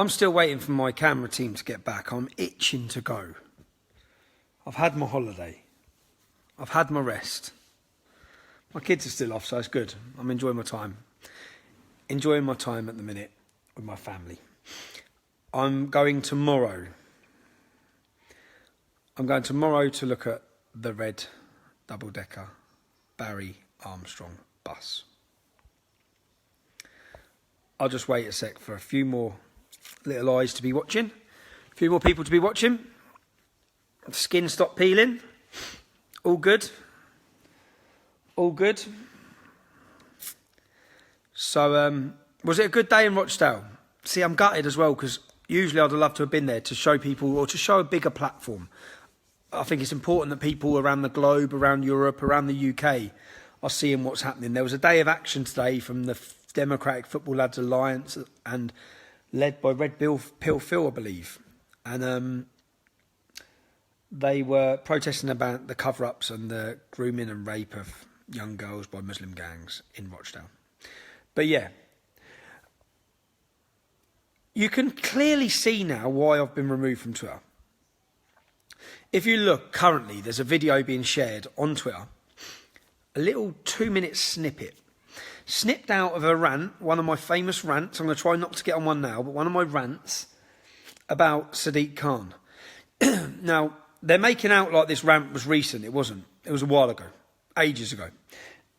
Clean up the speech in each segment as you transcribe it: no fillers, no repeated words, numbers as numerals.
I'm still waiting for my camera team to get back. I'm itching to go. I've had my holiday. I've had my rest. My kids are still off, so it's good. I'm enjoying my time. Enjoying my time at the minute with my family. I'm going tomorrow. To look at the red double-decker Barry Armstrong bus. I'll just wait a sec for a few more little eyes to be watching. A few more people to be watching. Skin stop peeling. All good. All good. So, was it a good day in Rochdale? See, I'm gutted as well, because usually I'd have loved to have been there to show people, or to show a bigger platform. I think it's important that people around the globe, around Europe, around the UK are seeing what's happening. There was a day of action today from the Democratic Football Lads Alliance, and led by Red Pill Phil, I believe. And they were protesting about the cover-ups and the grooming and rape of young girls by Muslim gangs in Rochdale. But yeah, you can clearly see now why I've been removed from Twitter. If you look currently, there's a video being shared on Twitter, a little 2-minute snippet, snipped out of a rant, one of my famous rants. I'm going to try not to get on one now, but one of my rants about Sadiq Khan. Now, they're making out like this rant was recent. It wasn't. It was a while ago, ages ago.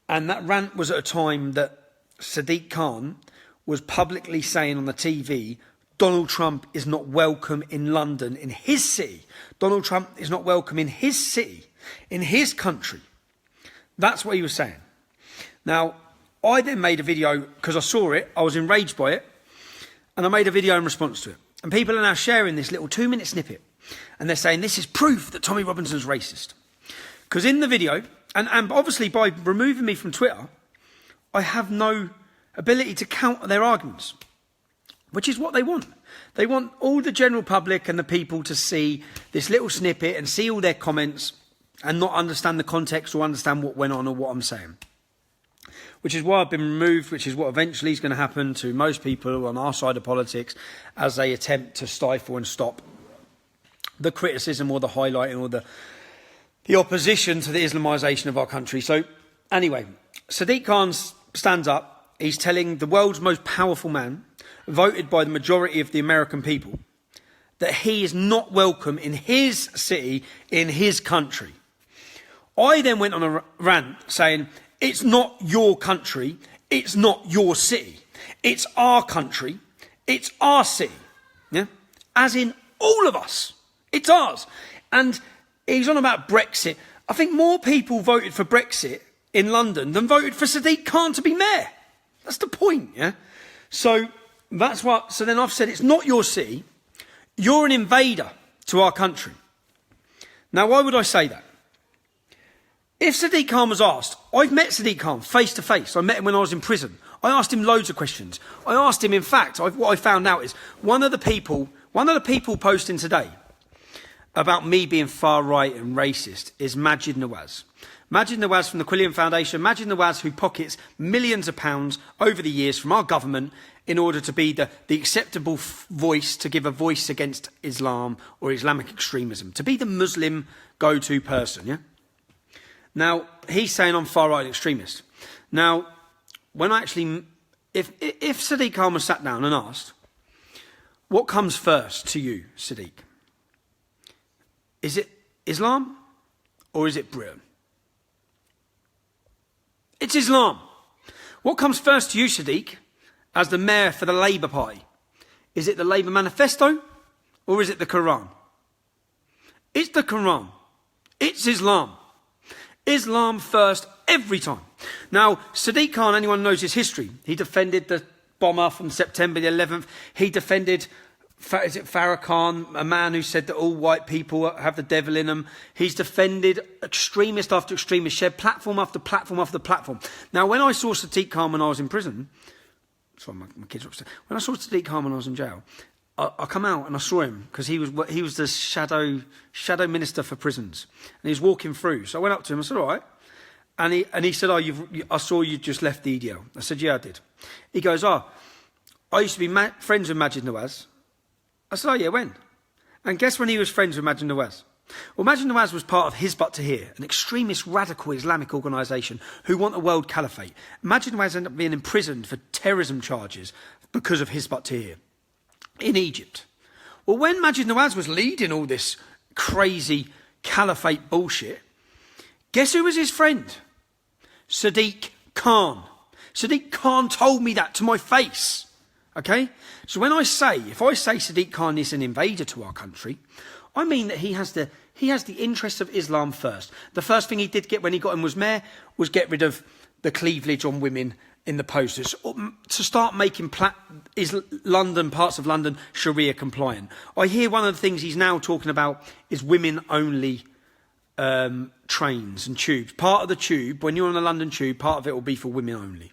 And that rant was at a time that Sadiq Khan was publicly saying on the TV, Donald Trump is not welcome in London, in his city. Donald Trump is not welcome in his city, in his country. That's what he was saying. Now, I then made a video, because I saw it, I was enraged by it, and I made a video in response to it. And people are now sharing this little 2-minute snippet, and they're saying this is proof that Tommy Robinson's racist. Because in the video, and obviously by removing me from Twitter, I have no ability to counter their arguments, which is what they want. They want all the general public and the people to see this little snippet and see all their comments and not understand the context or understand what went on or what I'm saying. Which is why I've been removed, which is what eventually is going to happen to most people on our side of politics as they attempt to stifle and stop the criticism or the highlighting or the opposition to the Islamisation of our country. So anyway, Sadiq Khan stands up. He's telling the world's most powerful man, voted by the majority of the American people, that he is not welcome in his city, in his country. I then went on a rant saying, it's not your country, it's not your city. It's our country, it's our city. Yeah? As in all of us. It's ours. And he's on about Brexit. I think more people voted for Brexit in London than voted for Sadiq Khan to be mayor. That's the point, yeah? So that's what. So then I've said it's not your city. You're an invader to our country. Now, why would I say that? If Sadiq Khan was asked, I've met Sadiq Khan face to face. I met him when I was in prison. I asked him loads of questions. I asked him, in fact, what I found out is one of the people posting today about me being far right and racist is Majid Nawaz. Majid Nawaz from the Quillian Foundation, Majid Nawaz who pockets millions of pounds over the years from our government in order to be the acceptable voice, to give a voice against Islam or Islamic extremism, to be the Muslim go-to person, yeah? Now, he's saying I'm far-right extremist. Now, when I actually, if Sadiq Khan was sat down and asked, what comes first to you, Sadiq? Is it Islam or is it Britain? It's Islam. What comes first to you, Sadiq, as the mayor for the Labour Party? Is it the Labour manifesto or is it the Quran? It's the Quran. It's Islam. Islam first every time. Now, Sadiq Khan, anyone who knows his history, he defended the bomber from September the 11th. He defended, is it Farage, a man who said that all white people have the devil in them. He's defended extremist after extremist, shared platform after platform after platform. Now, when I saw Sadiq Khan when I was in prison, sorry, my kids are upset. When I saw Sadiq Khan when I was in jail, I come out and I saw him because he was the shadow minister for prisons, and he was walking through. So I went up to him. I said, "All right," and he said, "Oh, I saw you just left the EDL." I said, "Yeah, I did." He goes, "Oh, I used to be friends with Majid Nawaz, I said, oh yeah, when? And guess when he was friends with Majid Nawaz? Well, Majid Nawaz was part of Hizb ut-Tahrir, an extremist radical Islamic organisation who want a world caliphate. Majid Nawaz ended up being imprisoned for terrorism charges because of Hizb ut-Tahrir in Egypt. Well, when Majid Nawaz was leading all this crazy caliphate bullshit, guess who was his friend? Sadiq Khan. Sadiq Khan told me that to my face. Okay? So when if I say Sadiq Khan is an invader to our country, I mean that he has the interests of Islam first. The first thing he did get when he got in was mayor was get rid of the cleavage on women in the posters, to start making parts of London Sharia compliant. I hear one of the things he's now talking about is women only trains and tubes. Part of the tube, when you're on the London tube, part of it will be for women only.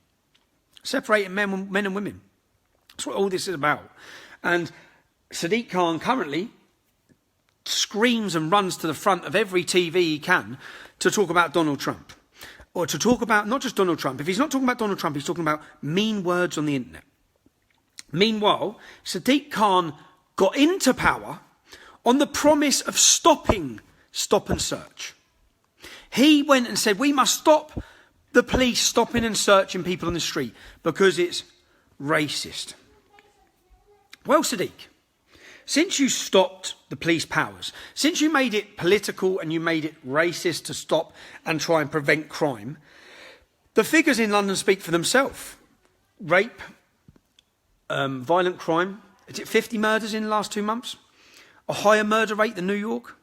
Separating men and women. That's what all this is about. And Sadiq Khan currently screams and runs to the front of every TV he can to talk about Donald Trump. Or to talk about not just Donald Trump. If he's not talking about Donald Trump, he's talking about mean words on the internet. Meanwhile, Sadiq Khan got into power on the promise of stopping stop and search. He went and said, we must stop the police stopping and searching people on the street because it's racist. Well, Sadiq, since you stopped the police powers, since you made it political and you made it racist to stop and try and prevent crime, the figures in London speak for themselves. Rape, violent crime, is it 50 murders in the last 2 months? A higher murder rate than New York?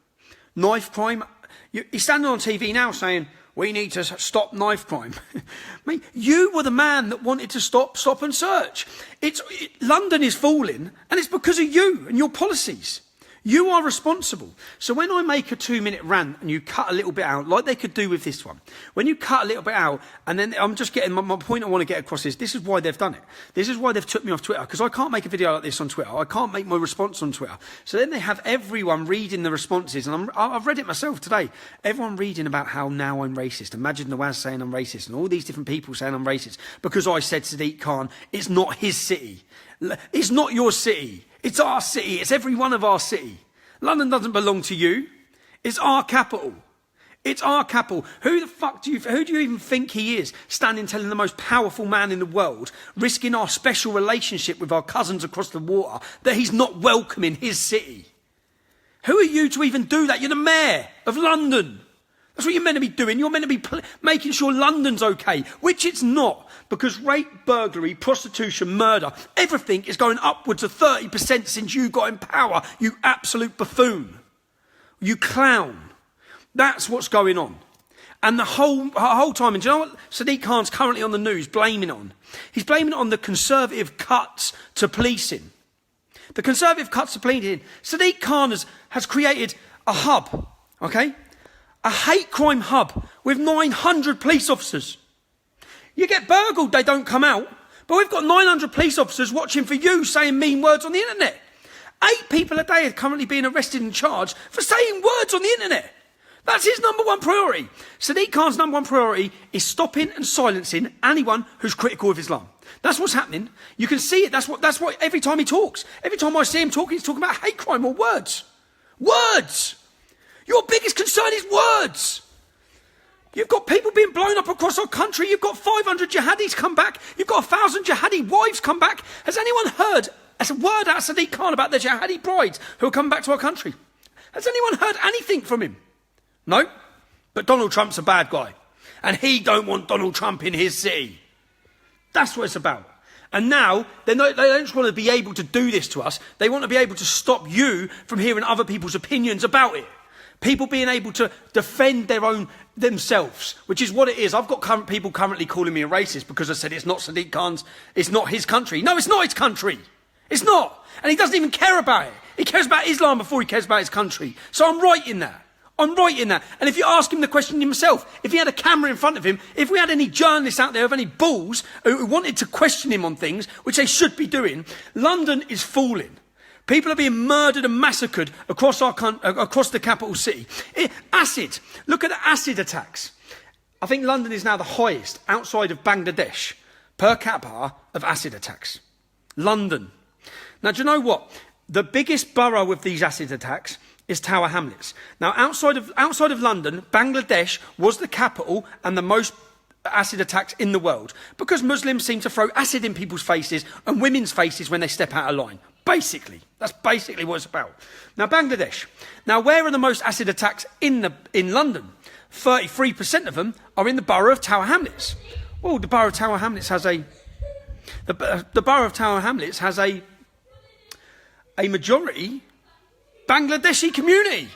Knife crime. He's standing on TV now saying, we need to stop knife crime. Mate, you were the man that wanted to stop and search. London is falling, and it's because of you and your policies. You are responsible. So when I make a 2-minute rant and you cut a little bit out, like they could do with this one, when you cut a little bit out, and then I'm just getting, my point I want to get across is, this is why they've done it. This is why they've took me off Twitter, because I can't make a video like this on Twitter. I can't make my response on Twitter. So then they have everyone reading the responses, and I've read it myself today. Everyone reading about how now I'm racist. Imagine Nawaz saying I'm racist, and all these different people saying I'm racist, because I said Sadiq Khan, it's not his city. It's not your city. It's our city. It's every one of our city. London doesn't belong to you. It's our capital. It's our capital. Who do you even think he is, standing telling the most powerful man in the world, risking our special relationship with our cousins across the water, that he's not welcome in his city? Who are you to even do that? You're the mayor of London. That's what you're meant to be doing. You're meant to be making sure London's okay, which it's not, because rape, burglary, prostitution, murder, everything is going upwards of 30% since you got in power, you absolute buffoon. You clown. That's what's going on. And the whole time, and do you know what Sadiq Khan's currently on the news blaming it on? He's blaming it on the Conservative cuts to policing. The Conservative cuts to policing. Sadiq Khan has created a hub, okay? A hate crime hub with 900 police officers. You get burgled, they don't come out. But we've got 900 police officers watching for you saying mean words on the internet. 8 people a day are currently being arrested and charged for saying words on the internet. That's his number one priority. Sadiq Khan's number one priority is stopping and silencing anyone who's critical of Islam. That's what's happening. You can see it. That's what every time he talks. Every time I see him talking, he's talking about hate crime or words. Words! Your biggest concern is words. You've got people being blown up across our country. You've got 500 jihadis come back. You've got 1,000 jihadi wives come back. Has anyone heard a word out of Sadiq Khan about the jihadi brides who are coming back to our country? Has anyone heard anything from him? No? But Donald Trump's a bad guy. And he don't want Donald Trump in his city. That's what it's about. And now, they don't just want to be able to do this to us. They want to be able to stop you from hearing other people's opinions about it. People being able to defend themselves, which is what it is. I've got people currently calling me a racist because I said it's not Sadiq Khan's, it's not his country. No, it's not his country. It's not. And he doesn't even care about it. He cares about Islam before he cares about his country. So I'm right in that. I'm right in that. And if you ask him the question himself, if he had a camera in front of him, if we had any journalists out there with any balls who wanted to question him on things, which they should be doing, London is falling. People are being murdered and massacred across the capital city. Acid. Look at the acid attacks. I think London is now the highest outside of Bangladesh per capita of acid attacks. London. Now, do you know what? The biggest borough with these acid attacks is Tower Hamlets. Now, outside of London, Bangladesh was the capital and the most acid attacks in the world because Muslims seem to throw acid in people's faces and women's faces when they step out of line. Basically, that's basically what it's about. Now, Bangladesh. Now, where are the most acid attacks in London? 33% of them are in the borough of Tower Hamlets. Well, the borough of Tower Hamlets has a majority Bangladeshi community.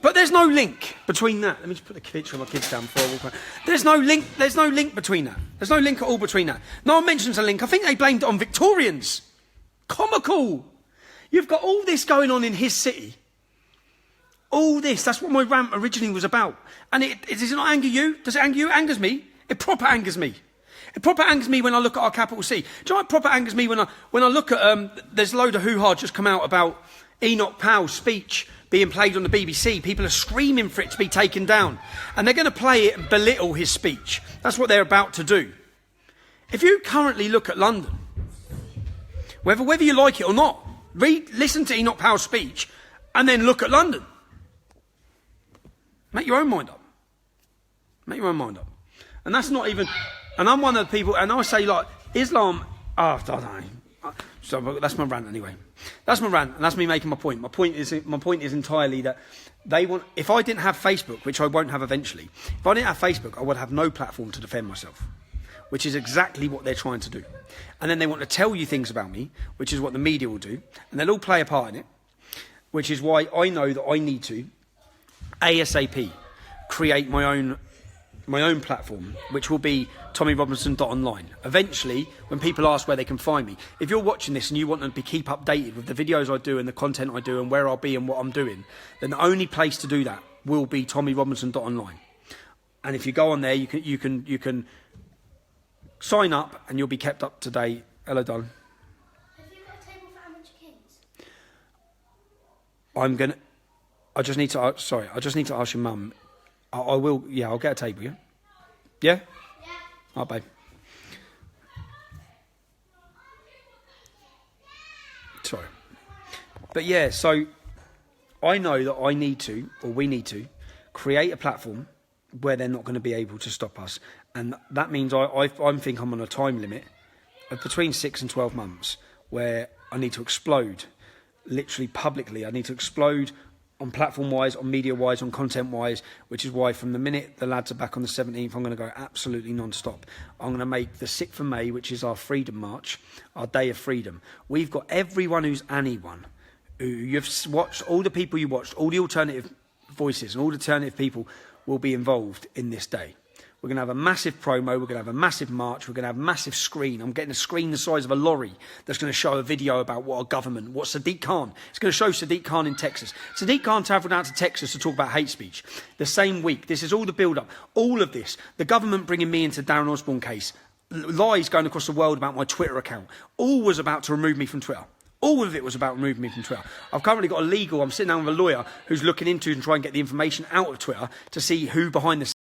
But there's no link between that. Let me just put the picture of my kids down before I walk around. There's no link between that. There's no link at all between that. No one mentions a link. I think they blamed it on Victorians. Comical. You've got all this going on in his city. All this. That's what my rant originally was about. And does it not anger you? Does it anger you? It angers me. It proper angers me. It proper angers me when I look at our capital C. Do you know what proper angers me when I look at, there's a load of hoo-ha just come out about Enoch Powell's speech being played on the BBC. People are screaming for it to be taken down. And they're going to play it and belittle his speech. That's what they're about to do. If you currently look at London, whether you like it or not, listen to Enoch Powell's speech and then look at London. Make your own mind up. Make your own mind up. And that's not even... And I'm one of the people, and I say, like, Islam... I don't know. So that's my rant anyway. That's my rant, and that's me making my point. My point is entirely that they want... If I didn't have Facebook, which I won't have eventually, if I didn't have Facebook, I would have no platform to defend myself, which is exactly what they're trying to do. And then they want to tell you things about me, which is what the media will do, and they'll all play a part in it, which is why I know that I need to, ASAP, create my own platform, which will be tommyrobinson.online. Eventually, when people ask where they can find me, if you're watching this and you want to keep updated with the videos I do and the content I do and where I'll be and what I'm doing, then the only place to do that will be tommyrobinson.online. And if you go on there, you can sign up and you'll be kept up to date. Hello, Don. Have you got a table for amateur kings? I just need to ask your mum. I will, yeah, I'll get a table, yeah? Yeah? Yeah. Oh, babe. Sorry. But yeah, so I know that I need to, or we need to, create a platform where they're not going to be able to stop us. And that means I think I'm on a time limit of between 6 and 12 months where I need to explode, literally publicly. I need to explode on platform-wise, on media-wise, on content-wise, which is why from the minute the lads are back on the 17th, I'm going to go absolutely non-stop. I'm going to make the 6th of May, which is our Freedom March, our Day of Freedom. We've got everyone who's anyone, who you've watched, all the people you watched, all the alternative voices and all the alternative people will be involved in this day. We're going to have a massive promo, we're going to have a massive march, we're going to have a massive screen. I'm getting a screen the size of a lorry that's going to show a video about what our government, what Sadiq Khan. It's going to show Sadiq Khan in Texas. Sadiq Khan travelled out to Texas to talk about hate speech. The same week, this is all the build-up, all of this. The government bringing me into Darren Osborne case, lies going across the world about my Twitter account, all was about to remove me from Twitter. All of it was about removing me from Twitter. I've currently got I'm sitting down with a lawyer who's looking into and trying to get the information out of Twitter to see who behind the